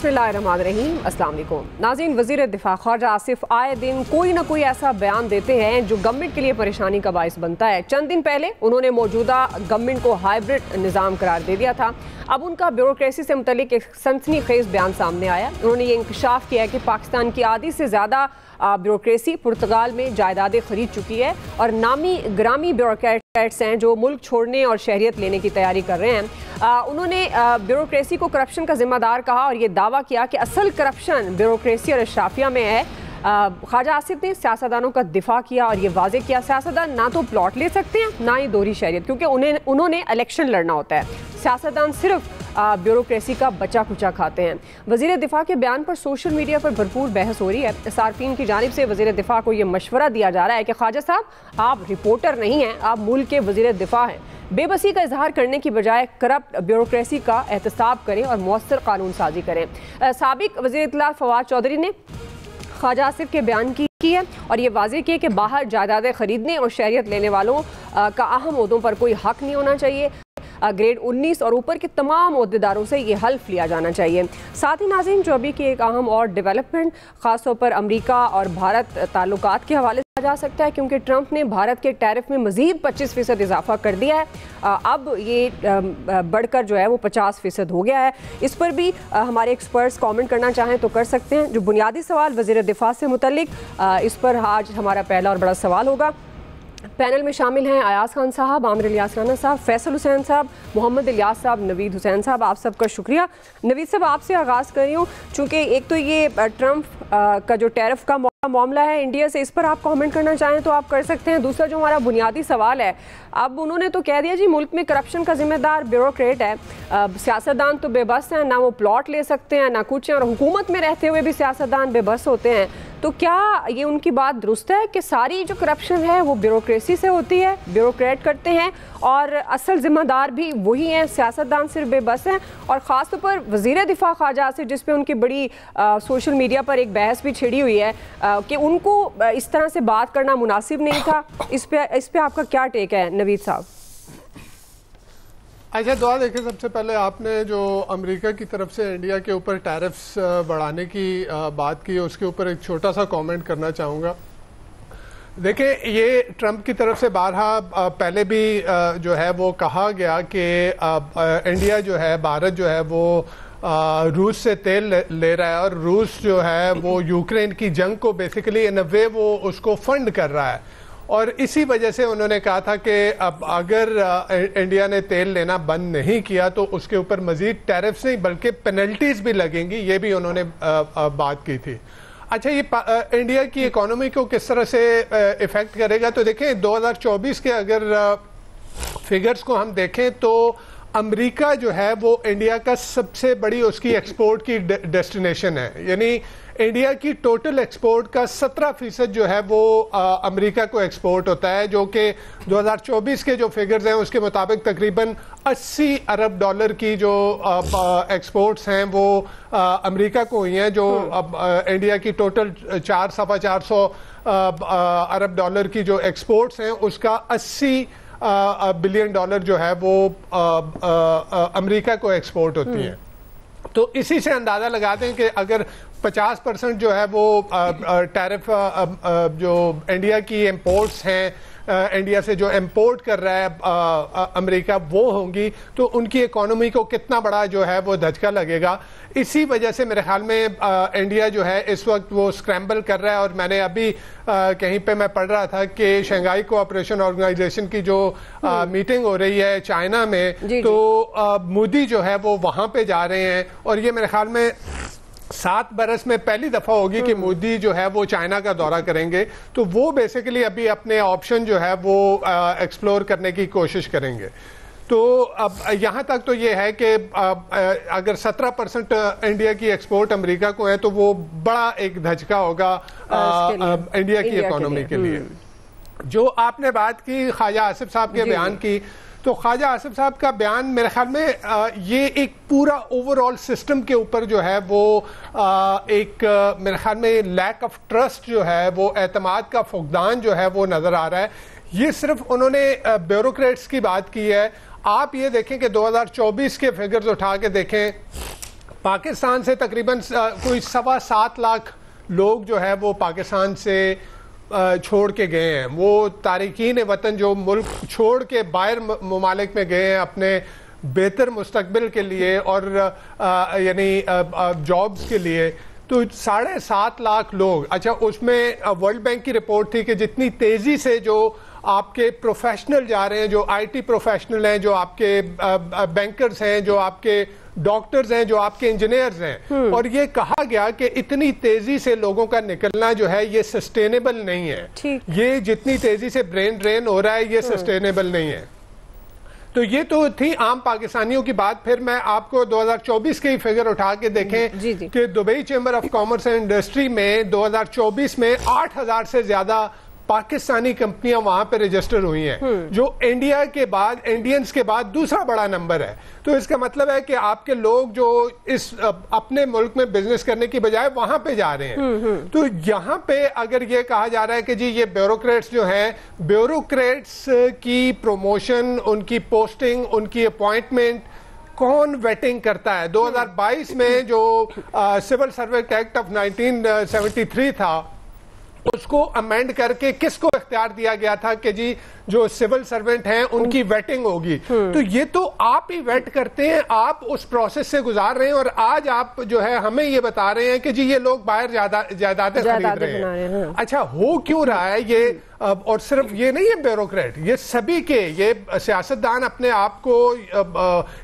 बिस्मिल्लाहिर्रहमानिर्रहीम, अस्सलाम वालेकुम नाज़रीन। वज़ीर दिफ़ा ख़ारजा आसिफ आए दिन कोई ना कोई ऐसा बयान देते हैं जो गवर्नमेंट के लिए परेशानी का बाइस बनता है। चंद दिन पहले उन्होंने मौजूदा गवर्नमेंट को हाइब्रिड निज़ाम करार दे दिया था। अब उनका ब्यूरोक्रेसी से मुतल्लिक एक सनसनीखेज़ बयान सामने आया। उन्होंने ये इंकशाफ किया है कि पाकिस्तान की आधी से ज़्यादा ब्यूरोक्रेसी पुर्तगाल में जायदादें खरीद चुकी है और नामी ग्रामी ब्यूरोक्रेट्स हैं जो मुल्क छोड़ने और शहरियत लेने की तैयारी कर रहे हैं। उन्होंने ब्यूरोक्रेसी को करप्शन का जिम्मेदार कहा और ये दावा किया कि असल करप्शन ब्यूरोक्रेसी और अशराफिया में है। ख्वाजा आसिफ ने सियासतदानों का दिफा किया और ये वाज़ेह किया सियासतदान ना तो प्लॉट ले सकते हैं ना ही दोहरी शहरियत, क्योंकि उन्होंने इलेक्शन लड़ना होता है। सियासतदान सिर्फ ब्यूरोक्रेसी का बचा कुचा खाते हैं। वज़ीर दिफा के बयान पर सोशल मीडिया पर भरपूर बहस हो रही है। सार्फिन की जानिब से वज़ीर दिफा को यह मशवरा दिया जा रहा है कि ख्वाजा साहब आप रिपोर्टर नहीं हैं, आप मुल्क के वज़ीर दिफा हैं। बेबसी का इजहार करने की बजाय करप्ट ब्यूरोक्रेसी का एहतसाब करें और मौसर कानून साजी करें। साबिक वज़ीर इत्तलात फवाद चौधरी ने ख्वाजा आसिफ के बयान की है और ये वाज़ेह किया कि बाहर जायदादें खरीदने और शहरियत लेने वालों का अहम ओहदों पर कोई हक नहीं होना चाहिए। ग्रेड 19 और ऊपर के तमाम ओहदेदारों से ये हल्फ लिया जाना चाहिए। साथ ही नाज़रीन, जो अभी की एक अहम और डेवलपमेंट ख़ासतौर पर अमेरिका और भारत ताल्लुकात के हवाले से जा सकता है, क्योंकि ट्रंप ने भारत के टैरिफ में मज़ीद 25% इजाफा कर दिया है। अब ये बढ़कर जो है वो 50% हो गया है। इस पर भी हमारे एक्सपर्ट्स कमेंट करना चाहें तो कर सकते हैं। जो बुनियादी सवाल वज़ीर दिफा से मुतल्लिक, इस पर आज हमारा पहला और बड़ा सवाल होगा। पैनल में शामिल हैं अयाज खान साहब, आमिर इलियास राना साहब, फैसल हुसैन साहब, मोहम्मद इलियास साहब, नवीद हुसैन साहब। आप सबका शुक्रिया। नवीद साहब, आपसे आगाज़ कर रही हूँ, चूँकि एक तो ये ट्रंप का जो टैरिफ का मामला है इंडिया से, इस पर आप कमेंट करना चाहें तो आप कर सकते हैं। दूसरा जो हमारा बुनियादी सवाल है, अब उन्होंने तो कह दिया जी मुल्क में करप्शन का जिम्मेदार ब्यूरोक्रेट है। सियासतदान तो बेबस हैं, ना वो प्लॉट ले सकते हैं ना कुछ हैं, और हुकूमत में रहते हुए भी सियासतदान बेबस होते हैं। तो क्या ये उनकी बात दुरुस्त है कि सारी जो करप्शन है वो ब्यूरोक्रेसी से होती है, ब्यूरोक्रेट करते हैं और असल जिम्मेदार भी वही हैं, सियासतदान सिर्फ बेबस हैं? और ख़ास तौर पर वज़ीर दिफा ख्वाजा आसिफ, जिस पे उनकी बड़ी सोशल मीडिया पर एक बहस भी छिड़ी हुई है कि उनको इस तरह से बात करना मुनासिब नहीं था, इस पे आपका क्या टेक है नवीद साहब? अच्छा, दुआ देखिए, सबसे पहले आपने जो अमेरिका की तरफ से इंडिया के ऊपर टैरिफ्स बढ़ाने की बात की, उसके ऊपर एक छोटा सा कमेंट करना चाहूँगा। देखिए, ये ट्रंप की तरफ से बारहा पहले भी जो है वो कहा गया कि इंडिया जो है, भारत जो है वो रूस से तेल ले रहा है और रूस जो है वो यूक्रेन की जंग को बेसिकली इन अ वे वो उसको फंड कर रहा है। और इसी वजह से उन्होंने कहा था कि अब अगर इंडिया ने तेल लेना बंद नहीं किया तो उसके ऊपर मजीद टैरिफ्स नहीं बल्कि पेनल्टीज भी लगेंगी, ये भी उन्होंने बात की थी। अच्छा, ये इंडिया की इकोनॉमी को किस तरह से इफेक्ट करेगा? तो देखें, 2024 के अगर फिगर्स को हम देखें तो अमेरिका जो है वो इंडिया का सबसे बड़ी उसकी एक्सपोर्ट की डेस्टिनेशन है। यानी इंडिया की टोटल एक्सपोर्ट का 17% जो है वो अमेरिका को एक्सपोर्ट होता है, जो कि 2024 के जो फिगर्स हैं उसके मुताबिक तकरीबन 80 अरब डॉलर की जो एक्सपोर्ट्स हैं वो अमेरिका को हुई हैं। जो इंडिया की टोटल 400 अरब डॉलर की जो एक्सपोर्ट्स हैं उसका 80 बिलियन डॉलर जो है वो अमेरिका को एक्सपोर्ट होती है। तो इसी से अंदाज़ा लगाते हैं कि अगर 50% जो है वो टैरिफ जो इंडिया की इंपोर्ट्स हैं, इंडिया से जो इंपोर्ट कर रहा है अमेरिका, वो होंगी, तो उनकी इकोनॉमी को कितना बड़ा जो है वो धचका लगेगा। इसी वजह से मेरे ख्याल में इंडिया जो है इस वक्त वो स्क्रैम्बल कर रहा है। और मैंने अभी कहीं पे मैं पढ़ रहा था कि शंघाई कोऑपरेशन ऑर्गेनाइजेशन की जो मीटिंग हो रही है चाइना में, तो मोदी जो है वो वहां पे जा रहे हैं और ये मेरे ख्याल में 7 बरस में पहली दफा होगी कि मोदी जो है वो चाइना का दौरा करेंगे। तो वो बेसिकली अभी अपने ऑप्शन जो है वो एक्सप्लोर करने की कोशिश करेंगे। तो अब यहाँ तक तो ये है कि अगर 17% इंडिया की एक्सपोर्ट अमेरिका को है तो वो बड़ा एक धचका होगा इंडिया की इकोनॉमी के लिए। जो आपने बात की ख्वाजा आसिफ साहब के बयान की, तो ख्वाजा आसिफ साहब का बयान मेरे ख्याल में ये एक पूरा ओवरऑल सिस्टम के ऊपर जो है वो एक मेरे ख्याल में लैक ऑफ ट्रस्ट जो है वो एतमाद का फुकदान जो है वो नजर आ रहा है। ये सिर्फ उन्होंने ब्यूरोक्रेट्स की बात की है। आप ये देखें कि 2024 के फिगर्स उठा के देखें पाकिस्तान से तकरीबन कोई 7.25 लाख लोग जो है वो पाकिस्तान से छोड़ के गए हैं। वो तारिकीन वतन जो मुल्क छोड़ के बाहर ममालिक में गए हैं अपने बेहतर मुस्तकबिल के लिए और यानी जॉब्स के लिए, तो 7.5 लाख लोग। अच्छा, उसमें वर्ल्ड बैंक की रिपोर्ट थी कि जितनी तेजी से जो आपके प्रोफेशनल जा रहे हैं, जो आईटी प्रोफेशनल हैं, जो आपके बैंकर्स हैं, जो आपके डॉक्टर्स हैं, जो आपके इंजीनियर्स हैं, और ये कहा गया कि इतनी तेजी से लोगों का निकलना जो है ये सस्टेनेबल नहीं है। ये जितनी तेजी से ब्रेन ड्रेन हो रहा है ये सस्टेनेबल नहीं है। तो ये तो थी आम पाकिस्तानियों की बात। फिर मैं आपको 2024 के ही फिगर उठा के देखें कि Dubai chamber of commerce and industry में 2024 में 8,000 से ज्यादा पाकिस्तानी कंपनियां वहां पे रजिस्टर हुई हैं, जो इंडिया के बाद, इंडियंस के बाद दूसरा बड़ा नंबर है। तो इसका मतलब है कि आपके लोग जो इस अपने मुल्क में बिजनेस करने की बजाय वहां पे जा रहे हैं। तो यहां पे अगर ये कहा जा रहा है कि जी ये ब्यूरोक्रेट्स जो हैं, ब्यूरोक्रेट्स की प्रमोशन, उनकी पोस्टिंग, उनकी अपॉइंटमेंट कौन वेटिंग करता है? 2022 में जो सिविल सर्वेंट एक्ट ऑफ 1973 था उसको अमेंड करके किसको इख्तियार दिया गया था कि जी जो सिविल सर्वेंट हैं उनकी वेटिंग होगी। तो ये तो आप ही वेट करते हैं, आप उस प्रोसेस से गुजार रहे हैं, और आज आप जो है हमें ये बता रहे हैं कि जी ये लोग बाहर जायदादें खरीद रहे हैं। अच्छा, हो क्यों रहा है ये? और सिर्फ ये नहीं है ब्यूरोक्रेट, ये सभी के, ये सियासतदान अपने आप को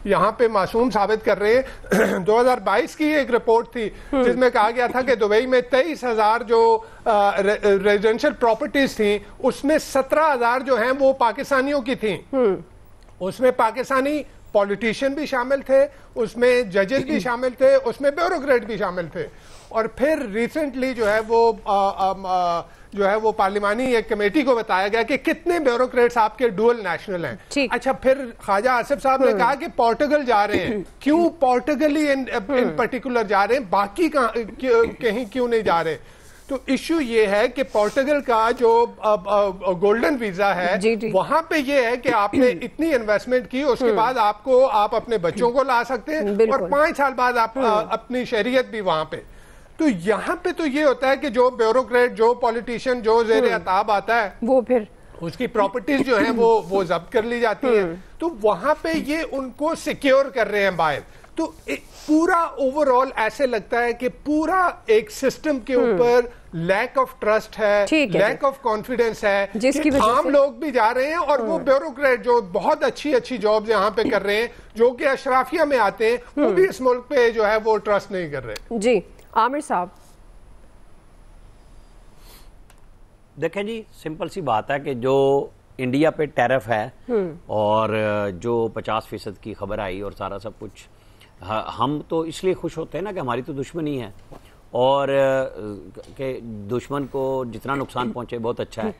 यहाँ पे मासूम साबित कर रहे हैं। 2022 की एक रिपोर्ट थी जिसमें कहा गया था कि दुबई में 23,000 जो रेजिडेंशियल प्रॉपर्टीज थी उसमें 17,000 जो हैं वो पाकिस्तानियों की थी। उसमें पाकिस्तानी पॉलिटिशियन भी शामिल थे, उसमें जजेस भी शामिल थे, उसमें ब्यूरोक्रेट भी शामिल थे। और फिर रिसेंटली जो है वो पार्लिमानी एक कमेटी को बताया गया कि कितने ब्यूरोक्रेट्स आपके डुअल नेशनल हैं। अच्छा, फिर ख्वाजा आसिफ साहब ने कहा कि पोर्टुगल जा रहे हैं। क्यों पोर्टुगल ही इन पर्टिकुलर जा रहे हैं, बाकी कहीं क्यों नहीं जा रहे? तो इश्यू ये है कि पोर्टुगल का जो गोल्डन वीजा है वहां पे ये है कि आपने इतनी इन्वेस्टमेंट की, उसके बाद आप अपने बच्चों को ला सकते हैं और 5 साल बाद आप अपनी शरीयत भी वहां पे। तो यहाँ पे तो ये होता है कि जो ब्यूरोक्रेट, जो पॉलिटिशियन, जो जेर अताब आता है वो फिर उसकी प्रॉपर्टीज जो है वो जब्त कर ली जाती है। तो वहां पे ये उनको सिक्योर कर रहे हैं बाहर। तो पूरा ओवरऑल ऐसे लगता है कि पूरा एक सिस्टम के ऊपर लैक ऑफ ट्रस्ट है, लैक ऑफ कॉन्फिडेंस है, जिसकी आम लोग भी जा रहे हैं और वो ब्यूरोक्रेट जो बहुत अच्छी जॉब्स यहाँ पे कर रहे हैं, जो कि अशराफिया में आते हैं, वो भी इस मुल्क पे जो है वो ट्रस्ट नहीं कर रहे। जी आमिर साहब, देखें जी, सिंपल सी बात है कि जो इंडिया पे टैरिफ है और जो 50% की खबर आई और सारा सब कुछ, हम तो इसलिए खुश होते हैं ना कि हमारी तो दुश्मनी है, और कि दुश्मन को जितना नुकसान पहुंचे बहुत अच्छा है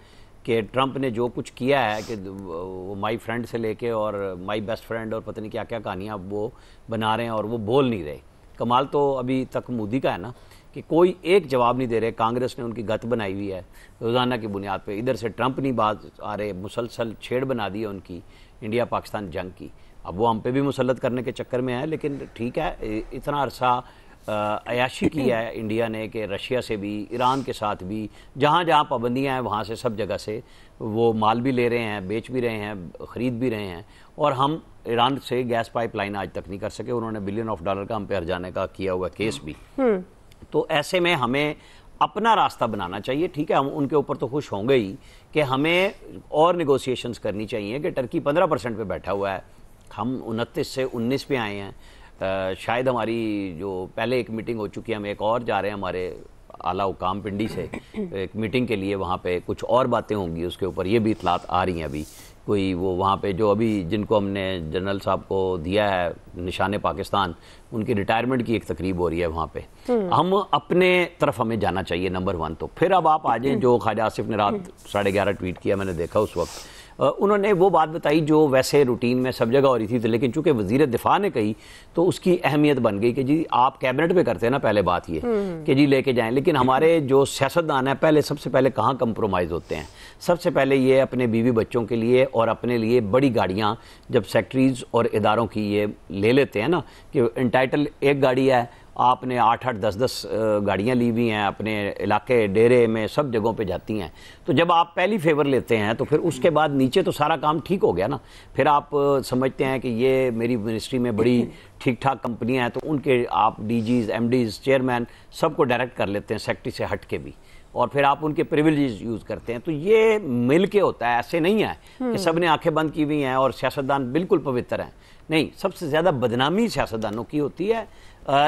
कि ट्रंप ने जो कुछ किया है कि वो माई फ्रेंड से लेके और माई बेस्ट फ्रेंड और पता नहीं क्या क्या कहानियाँ वो बना रहे हैं और वो बोल नहीं रहे। कमाल तो अभी तक मोदी का है ना कि कोई एक जवाब नहीं दे रहे। कांग्रेस ने उनकी गत बनाई हुई है रोज़ाना की बुनियाद पे, इधर से ट्रंप नहीं बात आ रहे, मुसलसल छेड़ बना दी है उनकी इंडिया पाकिस्तान जंग की। अब वो हम पे भी मुसल्लत करने के चक्कर में है, लेकिन ठीक है, इतना अरसा अयाशी की है इंडिया ने कि रशिया से भी, ईरान के साथ भी, जहाँ जहाँ पाबंदियाँ हैं वहाँ से सब जगह से वो माल भी ले रहे हैं, बेच भी रहे हैं, ख़रीद भी रहे हैं। और हम ईरान से गैस पाइपलाइन आज तक नहीं कर सके, उन्होंने $1 बिलियन का हम पे हर जाने का किया हुआ केस भी। तो ऐसे में हमें अपना रास्ता बनाना चाहिए। ठीक है, हम उनके ऊपर तो खुश होंगे ही कि हमें और निगोशिएशंस करनी चाहिए कि टर्की 15% पे बैठा हुआ है, हम 29 से 19 पे आए हैं। शायद हमारी जो पहले एक मीटिंग हो चुकी है, हम एक और जा रहे हैं हमारे आला हुकाम पिंडी से एक मीटिंग के लिए, वहाँ पे कुछ और बातें होंगी उसके ऊपर, ये भी इतलात आ रही हैं अभी। कोई वो वहाँ पे जो अभी जिनको हमने जनरल साहब को दिया है निशाने पाकिस्तान, उनकी रिटायरमेंट की एक तकरीब हो रही है वहाँ पे। हम अपने तरफ हमें जाना चाहिए नंबर 1। तो फिर अब आप आ जाएं, जो ख्वाजा आसिफ ने रात 11:30 ट्वीट किया, मैंने देखा उस वक्त, उन्होंने वो बात बताई जो वैसे रूटीन में सब जगह हो रही थी, तो लेकिन चूंकि वजीर दिफा ने कही तो उसकी अहमियत बन गई कि जी आप कैबिनेट पे करते हैं ना पहले बात ये कि जी लेके जाएं, लेकिन हमारे जो सियासतदान है पहले सबसे पहले कहाँ कंप्रोमाइज़ होते हैं। सबसे पहले ये अपने बीवी बच्चों के लिए और अपने लिए बड़ी गाड़ियाँ जब सेक्रेटरीज और इदारों की ये ले लेते हैं ना कि इंटाइटल एक गाड़ी है, आपने 8-8, 10-10 गाड़ियाँ ली हुई हैं अपने इलाके डेरे में सब जगहों पे जाती हैं, तो जब आप पहली फेवर लेते हैं तो फिर उसके बाद नीचे तो सारा काम ठीक हो गया ना। फिर आप समझते हैं कि ये मेरी मिनिस्ट्री में बड़ी ठीक ठाक कंपनियाँ हैं, तो उनके आप डीजीज, एमडीज, चेयरमैन सबको डायरेक्ट कर लेते हैं सेक्रेटरी से हट के भी, और फिर आप उनके प्रिविलेजेस यूज़ करते हैं। तो ये मिल के होता है, ऐसे नहीं है कि सब ने आंखें बंद की हुई हैं और सियासतदान बिल्कुल पवित्र हैं। नहीं, सबसे ज़्यादा बदनामी सियासतदानों की होती है,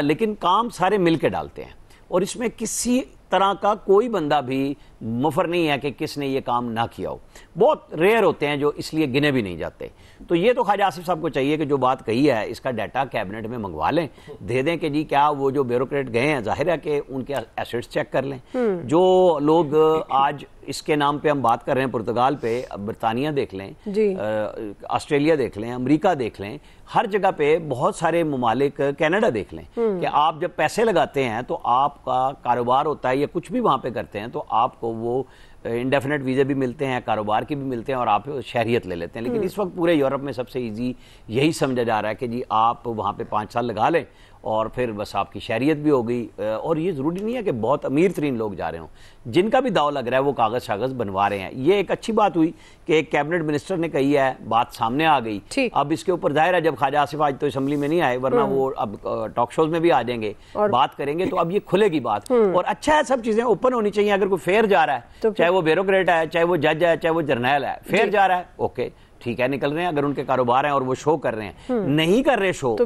लेकिन काम सारे मिल के डालते हैं और इसमें किसी तरह का कोई बंदा भी मुफर नहीं है कि किसने ये काम ना किया हो। बहुत रेयर होते हैं जो इसलिए गिने भी नहीं जाते। तो ये तो ख्वाजा आसिफ साहब को चाहिए कि जो बात कही है इसका डाटा कैबिनेट में मंगवा लें, दे दें कि जी क्या वो जो ब्यूरोक्रेट गए हैं जाहिर है कि उनके एसेट्स चेक कर लें। जो लोग आज इसके नाम पे हम बात कर रहे हैं, पुर्तगाल पे, बरतानिया देख लें, ऑस्ट्रेलिया देख लें, अमेरिका देख लें, हर जगह पे बहुत सारे ममालिक, कनाडा देख लें कि आप जब पैसे लगाते हैं तो आपका कारोबार होता है या कुछ भी वहाँ पे करते हैं तो आपको वो इंडेफिनेट वीज़े भी मिलते हैं, कारोबार की भी मिलते हैं और आप शहरियत ले लेते हैं। लेकिन इस वक्त पूरे यूरोप में सबसे इजी यही समझा जा रहा है कि जी आप वहाँ पे 5 साल लगा लें और फिर बस आपकी शहरियत भी हो गई। और ये ज़रूरी नहीं है कि बहुत अमीर तरीन लोग जा रहे हों, जिनका भी दाव लग रहा है वो कागज़ शागज़ बनवा रहे हैं। ये एक अच्छी बात हुई कि एक कैबिनेट मिनिस्टर ने कही है, बात सामने आ गई। अब इसके ऊपर जाहिर है जब ख्वाजा आसिफ आज तो असम्बली में नहीं आए, वरना वो अब टॉक शोज में भी आ जाएंगे और बात करेंगे, तो अब ये खुलेगी बात। और अच्छा है, सब चीज़ें ओपन होनी चाहिए। अगर कोई फेयर जा रहा है, तो चाहे वो ब्यूरोक्रेट है, चाहे वो जज है, चाहे वो जर्नैल है, फेयर जा रहा है, ओके ठीक है, निकल रहे हैं। अगर उनके कारोबार हैं और वो शो कर रहे हैं, नहीं कर रहे शो, तो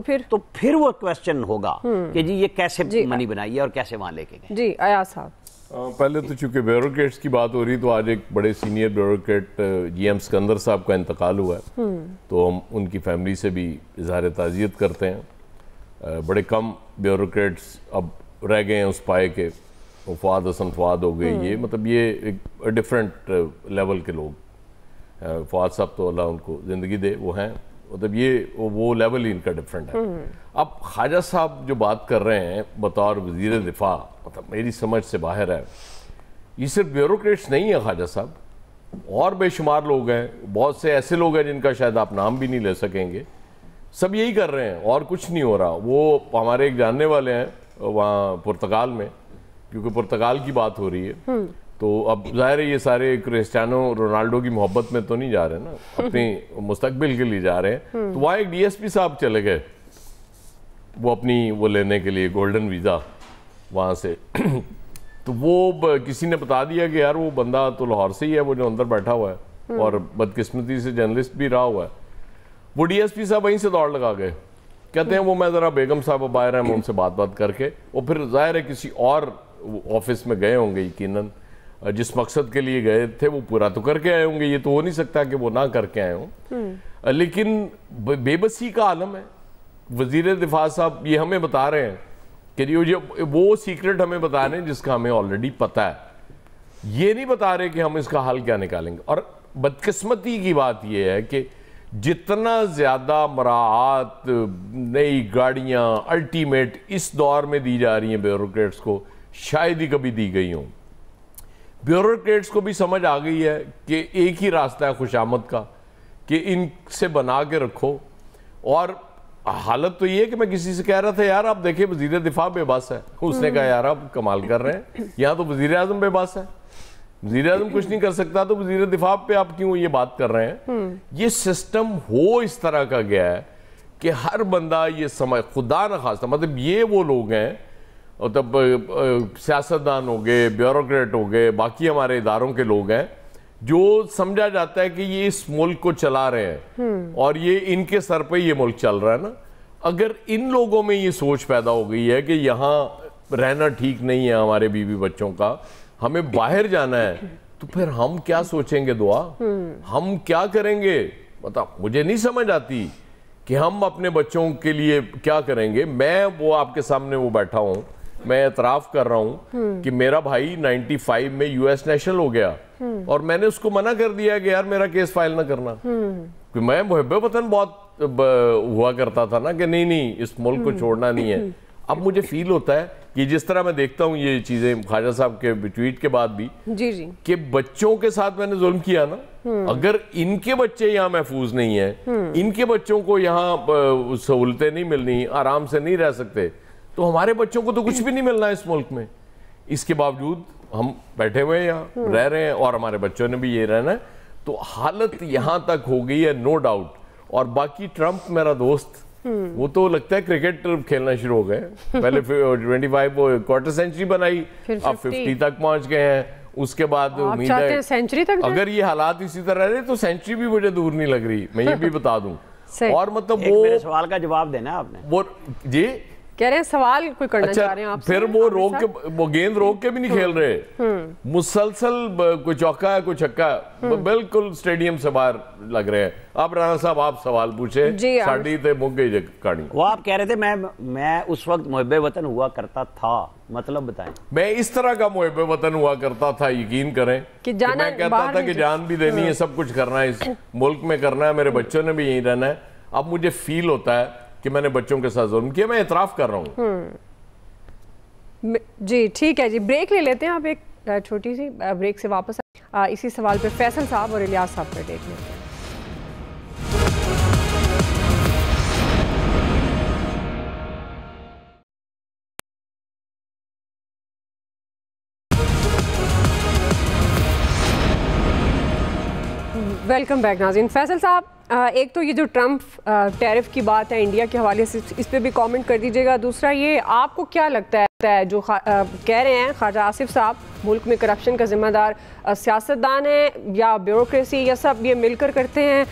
फिर वो क्वेश्चन होगा कि जी ये कैसे मनी बनाई है और कैसे वहां लेके गए। जी अयाज साहब, पहले तो चूंकि ब्यूरोक्रेट्स की बात हो रही, तो आज एक बड़े सीनियर ब्यूरोक्रेट जीएम सिकंदर साहब का इंतकाल हुआ है, तो हम उनकी फैमिली से भी इजहार ताज़ियत करते हैं। बड़े कम ब्यूरोक्रेट्स अब रह गए हैं उस पाए के, फवाद हसन फवाद हो गए, ये मतलब ये एक डिफरेंट लेवल के लोग। फवाद साहब तो अल्लाह उनको ज़िंदगी दे, वो हैं, मतलब ये वो लेवल ही इनका डिफरेंट है। अब ख्वाजा साहब जो बात कर रहे हैं बतौर वज़ीर दिफा, मतलब मेरी समझ से बाहर है। ये सिर्फ ब्यूरोक्रेट्स नहीं है ख्वाजा साहब, और बेशुमार लोग हैं, बहुत से ऐसे लोग हैं जिनका शायद आप नाम भी नहीं ले सकेंगे, सब यही कर रहे हैं और कुछ नहीं हो रहा। वो हमारे एक जानने वाले हैं वहाँ पुर्तगाल में, क्योंकि पुर्तगाल की बात हो रही है, तो अब जाहिर है ये सारे क्रिस्टियानो रोनाल्डो की मोहब्बत में तो नहीं जा रहे ना, अपनी मुस्तकबिल के लिए जा रहे हैं। तो वहाँ एक डीएसपी साहब चले गए वो अपनी वो लेने के लिए गोल्डन वीज़ा वहाँ से तो वो किसी ने बता दिया कि यार वो बंदा तो लाहौर से ही है, वो जो अंदर बैठा हुआ है और बदकिस्मती से जर्नलिस्ट भी रहा हुआ है। वो डीएसपी साहब वहीं से दौड़ लगा गए, कहते हैं वो मैं ज़रा बेगम साहब अब आए रहे हैं उनसे बात करके, और फिर जाहिर है किसी और ऑफिस में गए होंगे, यकीनन जिस मकसद के लिए गए थे वो पूरा तो करके आए होंगे। ये तो हो नहीं सकता कि वो ना करके आए हों, लेकिन बेबसी का आलम है। वजीर दिफा साहब ये हमें बता रहे हैं कि वो सीक्रेट हमें बता रहे हैं जिसका हमें ऑलरेडी पता है, ये नहीं बता रहे कि हम इसका हल क्या निकालेंगे। और बदकिस्मती की बात यह है कि जितना ज़्यादा मराहत, नई गाड़ियाँ अल्टीमेट इस दौर में दी जा रही हैं ब्यूरोक्रेट्स को, शायद ही कभी दी गई हों। ब्यूरोक्रेट्स को भी समझ आ गई है कि एक ही रास्ता है खुशामद का कि इनसे बना के रखो। और हालत तो ये है कि मैं किसी से कह रहा था, यार आप देखिए वजीर दिफा बेबस है, उसने कहा यार आप कमाल कर रहे हैं, यहाँ तो वजीर आजम बेबस है, वजीर आजम कुछ नहीं कर सकता, तो वजीर दिफा पे आप क्यों ये बात कर रहे हैं। ये सिस्टम हो इस तरह का गया है कि हर बंदा ये समझ, खुदा न खास्ता, मतलब ये वो लोग हैं, मतलब सियासतदान हो गए, ब्यूरोक्रेट हो गए, बाकी हमारे इदारों के लोग हैं, जो समझा जाता है कि ये इस मुल्क को चला रहे हैं और ये इनके सर पे ये मुल्क चल रहा है ना। अगर इन लोगों में ये सोच पैदा हो गई है कि यहाँ रहना ठीक नहीं है हमारे बीवी बच्चों का, हमें बाहर जाना है, तो फिर हम क्या सोचेंगे दुआ, हम क्या करेंगे, मतलब मुझे नहीं समझ आती कि हम अपने बच्चों के लिए क्या करेंगे। मैं वो आपके सामने वो बैठा हूँ, मैं एतराफ़ कर रहा हूँ कि मेरा भाई 95 में US नेशनल हो गया और मैंने उसको मना कर दिया कि यार मेरा केस फाइल ना करना, कि मैं मुहब्बे वतन बहुत हुआ करता था ना कि नहीं इस मुल्क को छोड़ना नहीं है। अब मुझे फील होता है कि जिस तरह मैं देखता हूँ ये चीजें ख्वाजा साहब के ट्वीट के बाद भी जी कि बच्चों के साथ मैंने जुल्म किया ना, अगर इनके बच्चे यहाँ महफूज नहीं है, इनके बच्चों को यहाँ सहूलतें नहीं मिलनी, आराम से नहीं रह सकते, तो हमारे बच्चों को तो कुछ भी नहीं मिलना है इस मुल्क में। इसके बावजूद हम बैठे हुए हैं यहाँ, रह रहे हैं और हमारे बच्चों ने भी ये रहना है। तो हालत यहाँ तक हो गई है, नो डाउट। और बाकी ट्रंप मेरा दोस्त, वो तो लगता है क्रिकेट खेलना शुरू हो गए। पहले 25 वो क्वार्टर सेंचुरी बनाई, अब 50 तक पहुंच गए हैं। उसके बाद उम्मीद है सेंचुरी तक, अगर ये हालात इसी तरह रहे तो सेंचुरी भी मुझे दूर नहीं लग रही, मैं ये भी बता दूं। और मतलब वो मेरे सवाल का जवाब देना आपने, वो जी कह रहे हैं सवाल कोई करना चाह रहे हैं आप, फिर वो रोक के, वो गेंद रोक के भी नहीं खेल रहे, मुसलसल कोई चौका है कोई छक्का, बिल्कुल स्टेडियम से बाहर लग रहे हैं। अब राणा साहब आप सवाल पूछे, साड़ी ते मुक गई कहानी। वो आप कह रहे थे मैं उस वक्त मुहब्बे वतन हुआ करता था, मतलब बताएं। मैं इस तरह का मुहब्बे वतन हुआ करता था, यकीन करें कि मैं कहता था कि जान भी देनी है, सब कुछ करना है, इस मुल्क में करना है, मेरे बच्चों ने भी यहीं रहना है। अब मुझे फील होता है कि मैंने बच्चों के साथ जुल्म किया, मैं इतराफ कर रहा हूँ। जी ठीक है जी, ब्रेक ले लेते हैं। आप एक छोटी सी ब्रेक से वापस इसी सवाल पे फैसल साहब और इलियास साहब पर देख लेते हैं। वेलकम बैक नाज़रीन। फैसल साहब, एक तो ये जो ट्रंप टैरिफ की बात है इंडिया के हवाले से, इस पे भी कमेंट कर दीजिएगा। दूसरा ये, आपको क्या लगता है जो कह रहे हैं ख्वाजा आसिफ साहब मुल्क में करप्शन का जिम्मेदार सियासतदान है या ब्यूरोक्रेसी, या सब ये मिलकर करते हैं?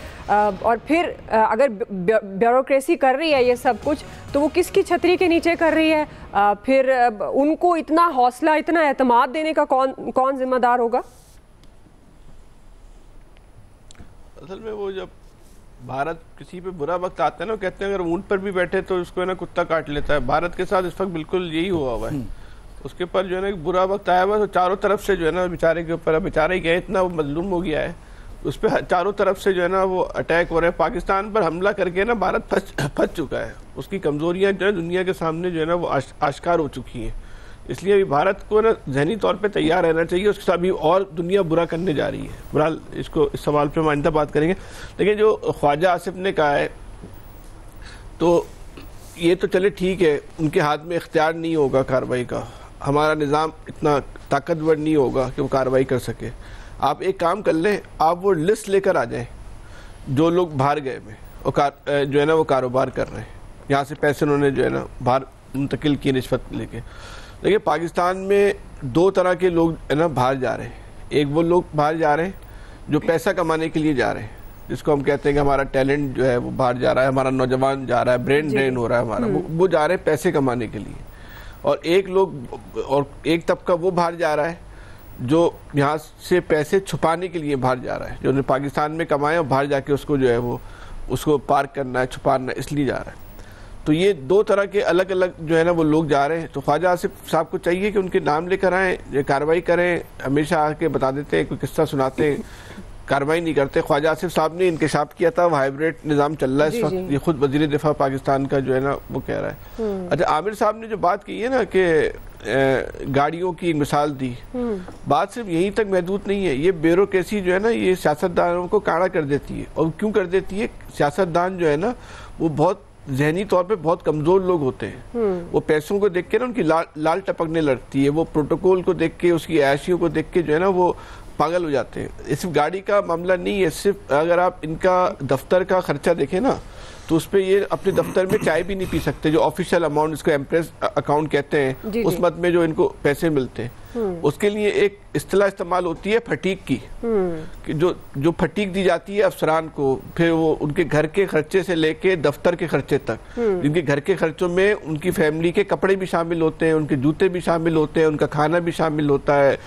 और फिर अगर ब्यूरोक्रेसी कर रही है ये सब कुछ, तो वो किसकी छतरी के नीचे कर रही है? फिर उनको इतना हौसला, इतना एतमाद देने का कौन जिम्मेदार होगा? असल में वो जब भारत किसी पे बुरा वक्त आता है ना, कहते हैं अगर ऊंट पर भी बैठे तो उसको है ना कुत्ता काट लेता है। भारत के साथ इस वक्त बिल्कुल यही हुआ है। उसके पर जो है ना एक बुरा वक्त आया हुआ, तो चारों तरफ से जो है ना बेचारे के ऊपर, बेचारे क्या इतना वो मजलूम हो गया है, उस पर चारों तरफ से जो है ना वो अटैक हो रहे हैं। पाकिस्तान पर हमला करके ना भारत फंस चुका है, उसकी कमजोरियाँ जो है दुनिया के सामने जो है ना वो आश्कार हो चुकी हैं। इसलिए अभी भारत को ना जहनी तौर पे तैयार रहना चाहिए। उसके साथ अभी और दुनिया बुरा करने जा रही है। बहरहाल इसको, इस सवाल पे हम आइंदा बात करेंगे। लेकिन जो ख्वाजा आसिफ ने कहा है, तो ये तो चले ठीक है, उनके हाथ में इख्तियार नहीं होगा कार्रवाई का, हमारा निज़ाम इतना ताकतवर नहीं होगा कि वो कार्रवाई कर सके। आप एक काम कर लें, आप वो लिस्ट लेकर आ जाएं जो लोग बाहर गए में और जो है ना वो कारोबार कर रहे हैं, यहाँ से पैसे उन्होंने जो है ना बाहर मुंतकिल किए रिश्वत लेके। देखिए पाकिस्तान में दो तरह के लोग है ना बाहर जा रहे हैं। एक वो लोग बाहर जा रहे हैं जो पैसा कमाने के लिए जा रहे हैं, जिसको हम कहते हैं कि हमारा टैलेंट जो है वो बाहर जा रहा है, हमारा नौजवान जा रहा है, ब्रेन ड्रेन हो रहा है हमारा, वो जा रहे हैं पैसे कमाने के लिए। और एक तबका वो बाहर जा रहा है जो यहाँ से पैसे छुपाने के लिए बाहर जा रहा है, जो उन्हें पाकिस्तान में कमाए और बाहर जाके उसको जो है वो उसको पार्क करना है, छुपाना है, इसलिए जा रहा है। तो ये दो तरह के अलग अलग जो है ना वो लोग जा रहे हैं। तो ख्वाजा आसिफ साहब को चाहिए कि उनके नाम लेकर आएँ, ये कार्रवाई करें। हमेशा आके बता देते हैं, कोई किस्सा सुनाते हैं, कार्रवाई नहीं करते। ख्वाजा आसिफ साहब ने इंकशाफ किया था, वो हाइब्रिड निज़ाम चल रहा है इस वक्त, ये खुद वज़ीर दिफा पाकिस्तान का जो है ना वो कह रहा है। अच्छा, आमिर साहब ने जो बात की है ना कि गाड़ियों की मिसाल दी, बात सिर्फ यहीं तक महदूद नहीं है। ये ब्यूरोक्रेसी जो है ना ये सियासतदानों को काड़ा कर देती है। और क्यों कर देती है? सियासतदान जो है ना वो बहुत जहनी तौर पे बहुत कमजोर लोग होते हैं। वो पैसों को देख के ना उनकी लाल टपकने लगती है, वो प्रोटोकॉल को देख के, उसकी ऐशियों को देख के जो है ना वो पागल हो जाते हैं। सिर्फ गाड़ी का मामला नहीं है, सिर्फ अगर आप इनका दफ्तर का खर्चा देखें ना तो उस पर ये अपने दफ्तर में चाय भी नहीं पी सकते। जो ऑफिशियल अमाउंट, इसको एम्प्रेस अकाउंट कहते हैं, उस मद में जो इनको पैसे मिलते हैं, उसके लिए एक इस्तिलाह इस्तेमाल होती है फटीक की, कि जो फटीक दी जाती है अफसरान को, फिर वो उनके घर के खर्चे से लेके दफ्तर के खर्चे तक, जिनके घर के खर्चों में उनकी फैमिली के कपड़े भी शामिल होते हैं, उनके जूते भी शामिल होते हैं, उनका खाना भी शामिल होता है,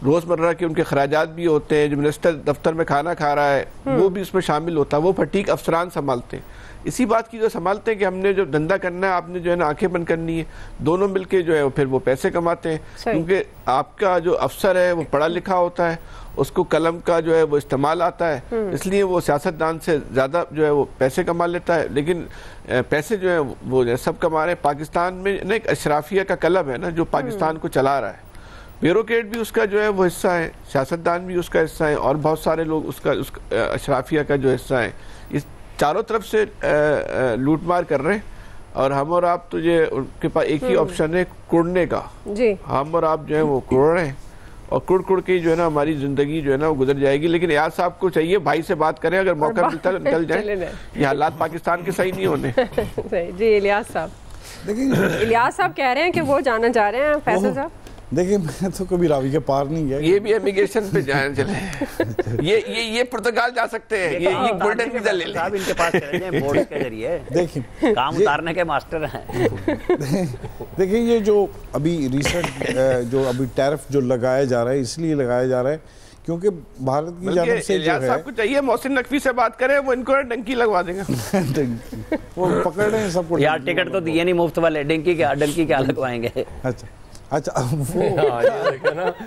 रोज़मर्रा के उनके खराजात भी होते हैं, जो मिनिस्टर दफ्तर में खाना खा रहा है वो भी उसमें शामिल होता है, वो फटीक अफसरान संभालते हैं। इसी बात की जो संभालते हैं कि हमने जो धंधा करना है, आपने जो है ना आंखें बंद करनी है, दोनों मिलके जो है फिर वो पैसे कमाते हैं। क्योंकि आपका जो अफसर है वो पढ़ा लिखा होता है, उसको कलम का जो है वो इस्तेमाल आता है, इसलिए वो सियासतदान से ज़्यादा जो है वो पैसे कमा लेता है। लेकिन पैसे जो है वो सब कमा रहे हैं। पाकिस्तान में ना एक अशराफिया का क्लब है ना जो पाकिस्तान को चला रहा है, ब्यूरोक्रेट भी उसका जो है वो हिस्सा है, सियासतदान भी उसका हिस्सा है, और बहुत सारे लोग उसका अशराफिया का जो हिस्सा है। इस चारों तरफ से लूट मार कर रहे हैं, और हम और आप तो ये उनके पास एक ही ऑप्शन है, कुड़ने का जी। हम और आप जो है वो कुड़ रहे हैं, और कुड़ कुड़ के जो है ना हमारी जिंदगी जो है ना वो गुजर जाएगी। लेकिन यार साहब को चाहिए भाई से बात करें, अगर मौका मिलता है निकल जाए। ये हालात पाकिस्तान के सही नहीं होने। जी इलियास साहब, देखिए इलियास साहब कह रहे हैं कि वो जाना चाह रहे हैं। फैसल साहब देखिए, मैं तो कभी रावी के पार नहीं गया। ये भी इमिग्रेशन पे जाने चले। ये पुर्तगाल जा सकते हैं, ये गोल्डन वीजा ले लें। इनके पास चले जाएं बोर्ड के जरिए। देखिए काम उतारने के मास्टर हैं। देखिए ये जो अभी रिसेंट जो अभी टैरिफ जो लगाया जा रहा है, इसलिए लगाया जा रहा है क्योंकि भारत की जानिब से जो है, आपको चाहिए मोहसिन नकवी से बात करें, वो इनको डंकी लगवा देंगे। वो पकड़ रहे हैं सबको। यार टिकट तो दिए नहीं मुफ्त वाले, डंकी क्या लगवाएंगे। अच्छा वो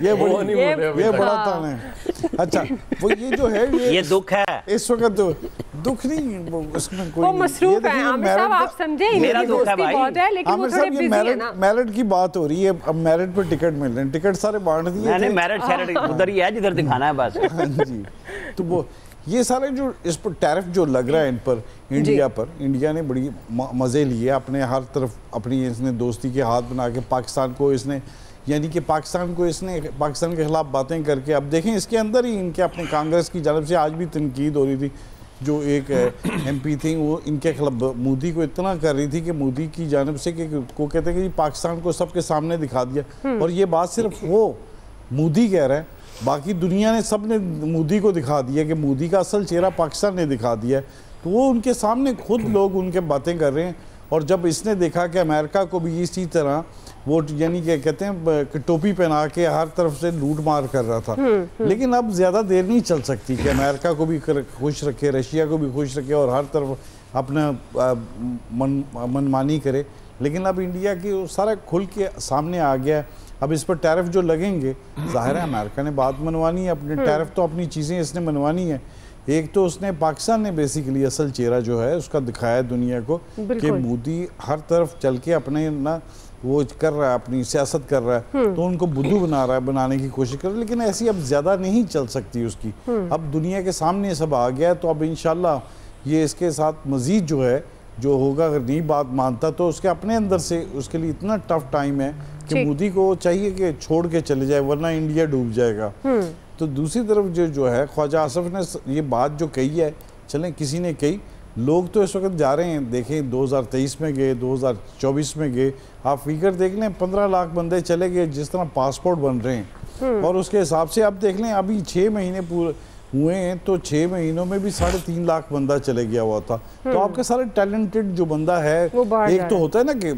ये बड़ा तान है। अच्छा वो ये जो है ये दुख है इस वक्त, तो दुख नहीं, उसमें कोई मसरूफ है। आमिर साहब आप समझे, मेरा दुख है भाई। लेकिन वो थोड़े बिजी है ना। मेरिट की बात हो रही है, अब मेरिट पे टिकट मिल रहे हैं, टिकट सारे बांट दिए। नहीं मेरिट शेरिट उधर ही है जिधर दिखाना है बस। जी तो वो ये सारे जो इस पर टैरिफ जो लग रहा है इन पर, इंडिया पर, इंडिया ने बड़ी मज़े लिए अपने, हर तरफ अपनी इसने दोस्ती के हाथ बना के पाकिस्तान को इसने, यानी कि पाकिस्तान के खिलाफ बातें करके, अब देखें इसके अंदर ही इनके अपने कांग्रेस की जानब से आज भी तनकीद हो रही थी। जो एक MP थी वो इनके खिलाफ मोदी को इतना कर रही थी कि मोदी की जानब से को कहते हैं कि पाकिस्तान को सबके सामने दिखा दिया। और ये बात सिर्फ वो मोदी कह रहा है, बाकी दुनिया ने सब ने मोदी को दिखा दिया कि मोदी का असल चेहरा पाकिस्तान ने दिखा दिया। तो वो उनके सामने खुद लोग उनके बातें कर रहे हैं। और जब इसने देखा कि अमेरिका को भी इसी तरह वो यानी कि कहते हैं टोपी पहना के हर तरफ से लूट मार कर रहा था, लेकिन अब ज़्यादा देर नहीं चल सकती कि अमेरिका को भी खुश रखे, रशिया को भी खुश रखे और हर तरफ अपना मनमानी करे। लेकिन अब इंडिया की सारा खुल के सामने आ गया। अब इस पर टैरिफ जो लगेंगे, जाहिर है अमेरिका ने बात मनवानी है, अपने टैरिफ तो अपनी चीज़ें इसने मनवानी है। एक तो उसने पाकिस्तान ने बेसिकली असल चेहरा जो है उसका दिखाया दुनिया को कि मोदी हर तरफ चल के अपने ना वो कर रहा है, अपनी सियासत कर रहा है, तो उनको बुद्धू बना रहा है, बनाने की कोशिश कर रहा है। लेकिन ऐसी अब ज़्यादा नहीं चल सकती उसकी। अब दुनिया के सामने सब आ गया, तो अब इंशाल्लाह ये इसके साथ मज़ीद जो है जो होगा, अगर नहीं बात मानता तो उसके अपने अंदर से उसके लिए इतना टफ टाइम है कि मोदी को चाहिए कि छोड़ के चले जाए, वरना इंडिया डूब जाएगा। तो दूसरी तरफ जो है ख्वाजा आसफ ने ये बात जो कही है, चलें किसी ने कही, लोग तो इस वक्त जा रहे हैं, देखें 2023 में गए, 2024 में गए, आप फिगर देख लें 15 लाख बंदे चले गए जिस तरह पासपोर्ट बन रहे हैं। और उसके हिसाब से आप देख लें अभी 6 महीने पूरे हुए हैं, तो 6 महीनों में भी 3.5 लाख बंदा चले गया हुआ था। तो आपके सारे टैलेंटेड जो बंदा है, एक तो होता है ना कि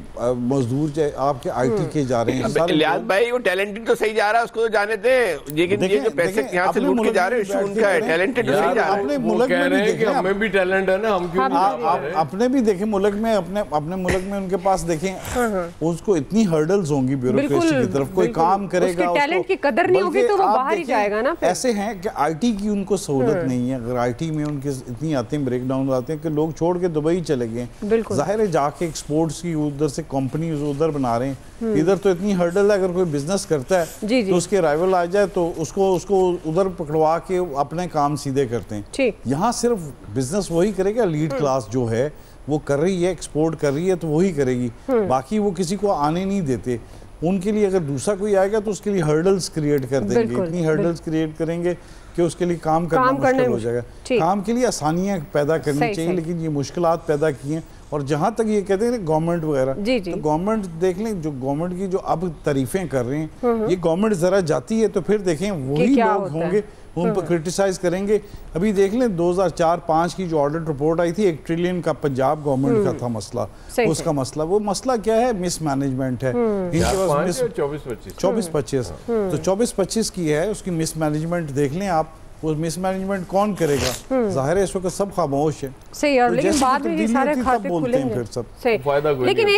मजदूर आपके IT के जा रहे हैं, लियाज भाई वो टैलेंटेड तो सही जा रहा है, उसको तो जाने दे, लेकिन ये जो पैसे यहाँ से लूट के जा रहे हैं उनका है, टैलेंटेड तो सही जा रहा है। अपने मुल्क में भी देखें, हमें भी टैलेंट है ना, हम क्यों अपने भी देखें मुल्क में, अपने मुल्क में उनके पास देखें उसको इतनी हर्डल्स होंगी ब्यूरोक्रेसी की तरफ, कोई काम करेगा, टैलेंट की कदर नहीं होगी तो वो बाहर ही जाएगा ना। ऐसे हैं कि IT की उनको सहूलत नहीं है, अगर IT में उनके इतनी आते हैं, ब्रेकडाउन आते हैं कि लोग छोड़ के दुबई चले गए। जाहिर है जाके एक्सपोर्ट्स की उधर से कंपनी उधर बना रहे हैं, इधर तो इतनी हर्डल है, अगर कोई बिजनेस करता है तो उसके राइवल आ जाए तो उसको उधर पकड़वा के अपने काम सीधे करते हैं। यहाँ सिर्फ बिजनेस वही करेगा, लीड क्लास जो है वो कर रही है, एक्सपोर्ट कर रही है तो वही करेगी, बाकी वो किसी को आने नहीं देते। उनके लिए अगर दूसरा कोई आएगा तो उसके लिए हर्डल्स क्रिएट कर देंगे, इतनी हर्डल्स क्रिएट करेंगे कि उसके लिए काम करना मुश्किल हो जाएगा। काम के लिए आसानियां पैदा करनी चाहिए, लेकिन ये मुश्किलात पैदा की हैं और जहां तक ये कहते हैं गवर्नमेंट वगैरह, तो गवर्नमेंट देख लें, जो गवर्नमेंट की जो अब तारीफें कर रहे हैं, ये गवर्नमेंट जरा जाती है तो फिर देखें वही लोग होंगे उन पर क्रिटिसाइज करेंगे। अभी देख लें 2004-05 की जो ऑडिट रिपोर्ट आई थी, 1 ट्रिलियन का पंजाब गवर्नमेंट का था मसला, उसका मसला, वो मसला क्या है, मिसमैनेजमेंट है। 24-25 तो 24-25 की है, उसकी मिसमैनेजमेंट देख लें आप, वो मिसमैनेजमेंट कौन करेगा? जाहिर है इस वक्त सब खामोश है। सही है, लेकिन बाद में ये सारे खाते खुलेंगे फिर सब सही। लेकिन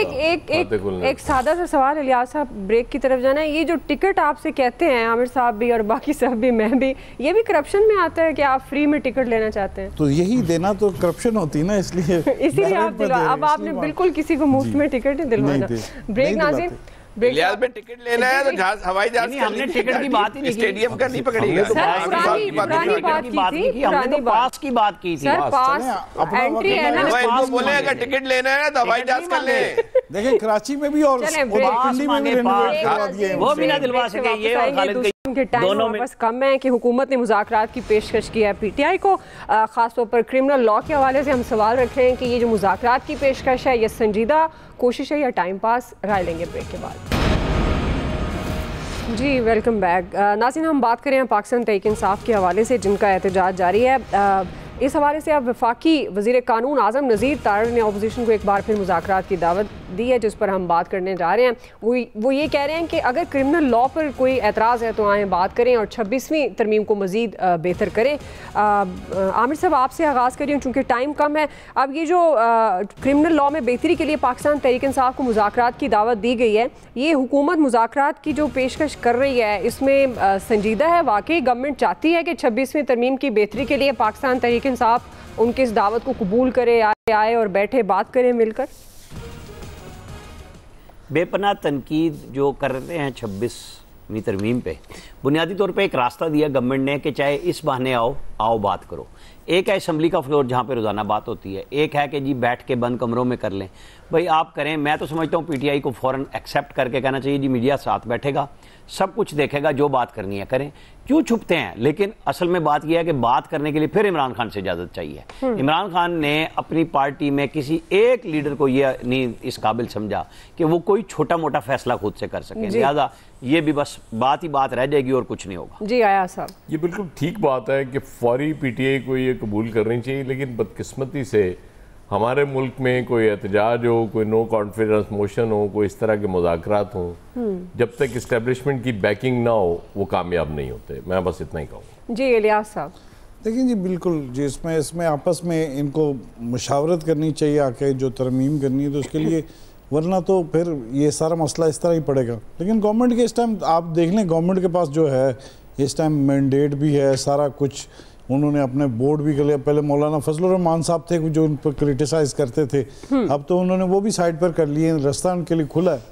एक सादा सा सवाल इलियास साहब, ब्रेक की तरफ जाना है, ये जो टिकट आपसे कहते हैं आमिर साहब भी और बाकी सब भी, मैं भी, ये भी करप्शन में आता है कि आप फ्री में टिकट लेना चाहते हैं? तो यही देना तो करप्शन होती है ना, इसलिए आप दिलवा, अब आपने बिल्कुल किसी को मुफ्त में टिकट नहीं दिलवाना। ब्रेक नाज़रीन, इलियास में टिकट लेना है तो जहाज हवाई जहाज नहीं, हमने टिकट की बात ही नहीं की, स्टेडियम का नहीं पकड़ेगा। पुरानी बात की थी, हमने तो पास की बात की थी। सर पास एंट्री है ना, इनको बोले अगर टिकट लेना है तो हवाई जहाज कर ले। देखिए कराची में भी और पिंडी में भी वो भी ना दिलवा सके ये, और खालिद के टाइम वापस कम है कि हुकूमत ने मुज़ाकरात की पेशकश की है पीटीआई को। खासतौर पर क्रिमिनल लॉ के हवाले से हम सवाल रख रहे हैं कि ये जो मुज़ाकरात की पेशकश है, ये संजीदा कोशिश है या टाइम पास? राय लेंगे ब्रेक के बाद। जी वेलकम बैक। नाज़रीन, हम बात करें पाकिस्तान तहरीक इंसाफ के हवाले से, जिनका एहतजाज जारी है। इस हवाले से अब वफाकी वज़ीर कानून आज़म नज़ीर तारड़ ने अपोजिशन को एक बार फिर मुज़ाकरात की दावत दी है, जिस पर हम बात करने जा रहे हैं। वो ये कह रहे हैं कि अगर क्रिमिनल लॉ पर कोई एतराज़ है तो आएँ बात करें और 26वीं तरमीम को मज़ीद बेहतर करें। आमिर साहब, आपसे आगाज़ करिए चूँकि टाइम कम है। अब ये जो क्रिमिनल लॉ में बेहतरी के लिए पाकिस्तान तहरीक इंसाफ को मुज़ाकरात की दावत दी गई है, ये हुकूमत मुज़ाकरात की जो पेशकश कर रही है, इसमें संजीदा है? वाकई गवर्नमेंट चाहती है कि 26वीं तरमीम की बेहतरी के लिए पाकिस्तान तहरीक इंसाफ उनकी इस दावत को कबूल करे, आए और बैठे बात करें मिलकर? बेपनाह तनकीद जो कर रहे हैं 26वीं तरमीम पे, बुनियादी तौर पे एक रास्ता दिया गवर्नमेंट ने कि चाहे इस बहाने आओ बात करो। एक है असम्बली का फ्लोर जहाँ पे रोज़ाना बात होती है, एक है कि जी बैठ के बंद कमरों में कर लें। भाई आप करें, मैं तो समझता हूँ पीटीआई को फ़ौरन एक्सेप्ट करके कहना चाहिए जी मीडिया साथ बैठेगा, सब कुछ देखेगा, जो बात करनी है करें, क्यों छुपते हैं। लेकिन असल में बात यह है कि बात करने के लिए फिर इमरान खान से इजाज़त चाहिए। इमरान खान ने अपनी पार्टी में किसी एक लीडर को यह नहीं इस काबिल समझा कि वो कोई छोटा मोटा फैसला खुद से कर सके, लिहाजा ये भी बस बात ही बात रह जाएगी और कुछ नहीं होगा। जी आया साहब, ये बिल्कुल ठीक बात है कि फौरी पीटीआई को ये कबूल करनी चाहिए, लेकिन बदकिस्मती से हमारे मुल्क में कोई एहतजाज हो, कोई नो कॉन्फिडेंस मोशन हो, कोई इस तरह के मुज़ाकरात हों, जब तक इस्टेब्लिशमेंट की बैकिंग ना हो वो कामयाब नहीं होते। मैं बस इतना ही कहूँगा। जी इलियास साहब, देखिए जी बिल्कुल जी, इसमें आपस में इनको मुशावरत करनी चाहिए आके, जो तरमीम करनी है तो उसके लिए, वरना तो फिर ये सारा मसला इस तरह ही पड़ेगा। लेकिन गवर्नमेंट के इस टाइम आप देख लें, गवर्नमेंट के पास जो है इस टाइम मैंडेट भी है, सारा कुछ उन्होंने अपने बोर्ड भी कर लिया। पहले मौलाना फजलुर रहमान साहब थे जो उन पर क्रिटिसाइज करते थे, अब तो उन्होंने वो भी साइड पर कर लिए, रास्ता उनके लिए खुला है,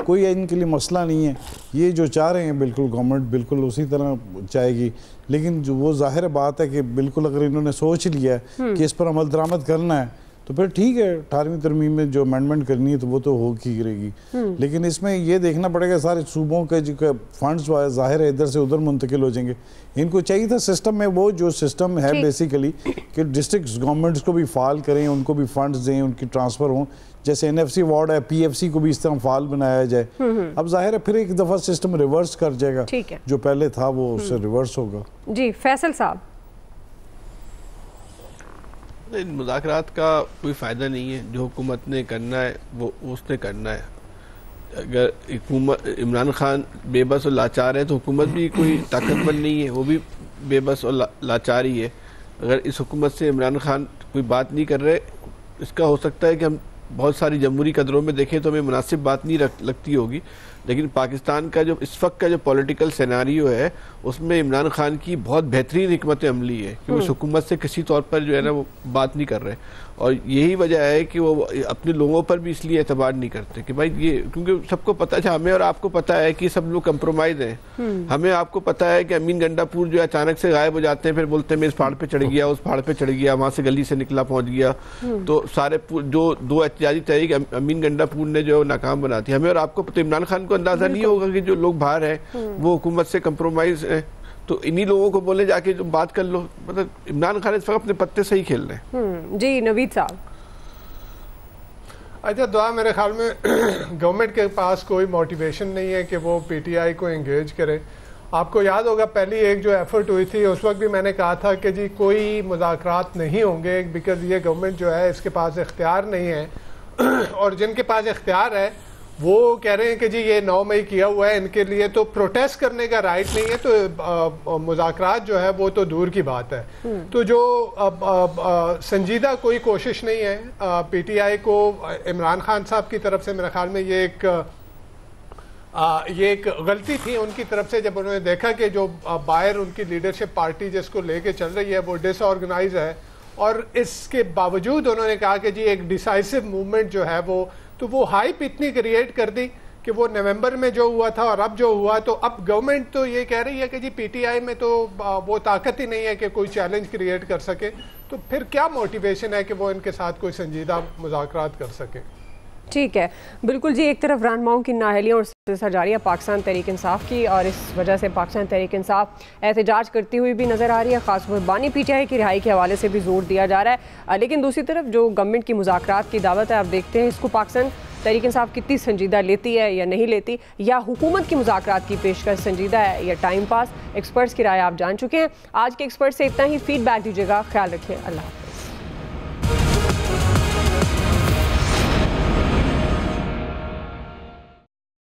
कोई इनके लिए मसला नहीं है। ये जो चाह रहे हैं बिल्कुल गवर्नमेंट बिल्कुल उसी तरह चाहेगी, लेकिन जो वो जाहिर बात है कि बिल्कुल अगर इन्होंने सोच लिया है कि इस पर अमल दरामद करना है तो फिर ठीक है, 18वीं तरमीम में जो अमेंडमेंट करनी है तो वो तो हो ही रहेगी। लेकिन इसमें ये देखना पड़ेगा सारे सूबों के जो फंड्स जाहिर है इधर से उधर मुंतकिल हो जाएंगे। इनको चाहिए था सिस्टम में वो जो सिस्टम है बेसिकली कि डिस्ट्रिक्ट गवर्नमेंट्स को भी फाल करें, उनको भी फंड्स दें, उनकी ट्रांसफ़र हों, जैसे एनएफसी वार्ड है, पीएफसी को भी इस तरह फाल बनाया जाए। अब जाहिर है फिर एक दफ़ा सिस्टम रिवर्स कर जाएगा, जो पहले था वो उससे रिवर्स होगा। जी फैसल साहब, इन मुज़ाकरात का कोई फ़ायदा नहीं है, जो हुकूमत ने करना है वो उसने करना है। अगर हुकूमत इमरान खान बेबस और लाचार है तो हुकूमत भी कोई ताकतवर नहीं है, वो भी बेबस और लाचार ही है। अगर इस हुकूमत से इमरान खान कोई बात नहीं कर रहे, इसका हो सकता है कि हम बहुत सारी जमहूरी कदरों में देखें तो हमें मुनासिब बात नहीं लगती होगी, लेकिन पाकिस्तान का जो इस वक्त का जो पॉलिटिकल सिनेरियो है उसमें इमरान खान की बहुत बेहतरीन हिकमत अमली है कि वो इस हुकूमत से किसी तौर पर जो है ना वो बात नहीं कर रहे, और यही वजह है कि वो अपने लोगों पर भी इसलिए एतबार नहीं करते कि भाई ये, क्योंकि सबको पता है, हमें और आपको पता है कि सब लोग कंप्रोमाइज हैं। हमें आपको पता है कि अमीन गंडापुर जो अचानक से गायब हो जाते हैं, फिर बोलते हैं मैं इस पहाड़ पे चढ़ गया, उस पहाड़ पे चढ़ गया, वहाँ से गली से निकला पहुँच गया, तो सारे जो दो एहतजाजी तहरीक अमीन गंडापुर ने जो नाकाम बना दी। हमें और आपको पता, इमरान खान को अंदाजा नहीं होगा कि जो लोग बाहर हैं वो हुकूमत से कंप्रोमाइज है, तो इन्हीं लोगों को बोले जाके जो बात कर लो। मतलब इमरान खान इस वक्त अपने पत्ते से ही खेल रहे हैं। जी नवीद साहब, अच्छा, दुआ मेरे ख्याल में गवर्नमेंट के पास कोई मोटिवेशन नहीं है कि वो पीटीआई को एंगेज करे। आपको याद होगा पहली एक जो एफर्ट हुई थी उस वक्त भी मैंने कहा था कि जी कोई मुज़ाकरात नहीं होंगे, बिकॉज ये गवर्नमेंट जो है इसके पास इख्तियार नहीं है और जिनके पास इख्तियार है वो कह रहे हैं कि जी ये 9 मई किया हुआ है, इनके लिए तो प्रोटेस्ट करने का राइट नहीं है, तो मुज़ाकरात जो है वो तो दूर की बात है। तो जो संजीदा कोई कोशिश नहीं है पीटीआई को। इमरान खान साहब की तरफ से मेरे ख्याल में ये एक गलती थी उनकी तरफ से, जब उन्होंने देखा कि जो बाहर उनकी लीडरशिप पार्टी जिसको लेके चल रही है वो डिसऑर्गेनाइज है, और इसके बावजूद उन्होंने कहा कि जी एक डिसाइसिव मूवमेंट जो है वो हाइप इतनी क्रिएट कर दी कि वो नवंबर में जो हुआ था और अब जो हुआ, तो अब गवर्नमेंट तो ये कह रही है कि जी पीटीआई में तो वो ताकत ही नहीं है कि कोई चैलेंज क्रिएट कर सके, तो फिर क्या मोटिवेशन है कि वो इनके साथ कोई संजीदा मुज़ाकरात कर सके। ठीक है, बिल्कुल जी। एक तरफ रहनुमाओं की नाअहलियाँ और सिलसिला जारी है पाकिस्तान तहरीक इंसाफ की, और इस वजह से पाकिस्तान तहरीक इंसाफ एहतजाज करती हुई भी नज़र आ रही है। खासतौर पर बानी पीटीआई की रिहाई के हवाले से भी जोर दिया जा रहा है, लेकिन दूसरी तरफ जो गवर्नमेंट की मुज़ाकरात की दावत है, आप देखते हैं इसको पाकिस्तान तहरीक इंसाफ कितनी संजीदा लेती है या नहीं लेती, या हुकूमत की मुज़ाकरात की पेशकश संजीदा है या टाइम पास। एक्सपर्ट्स की राय आप जान चुके हैं। आज के एक्सपर्ट से इतना ही, फीडबैक दीजिएगा। ख्याल रखिए, अल्लाह।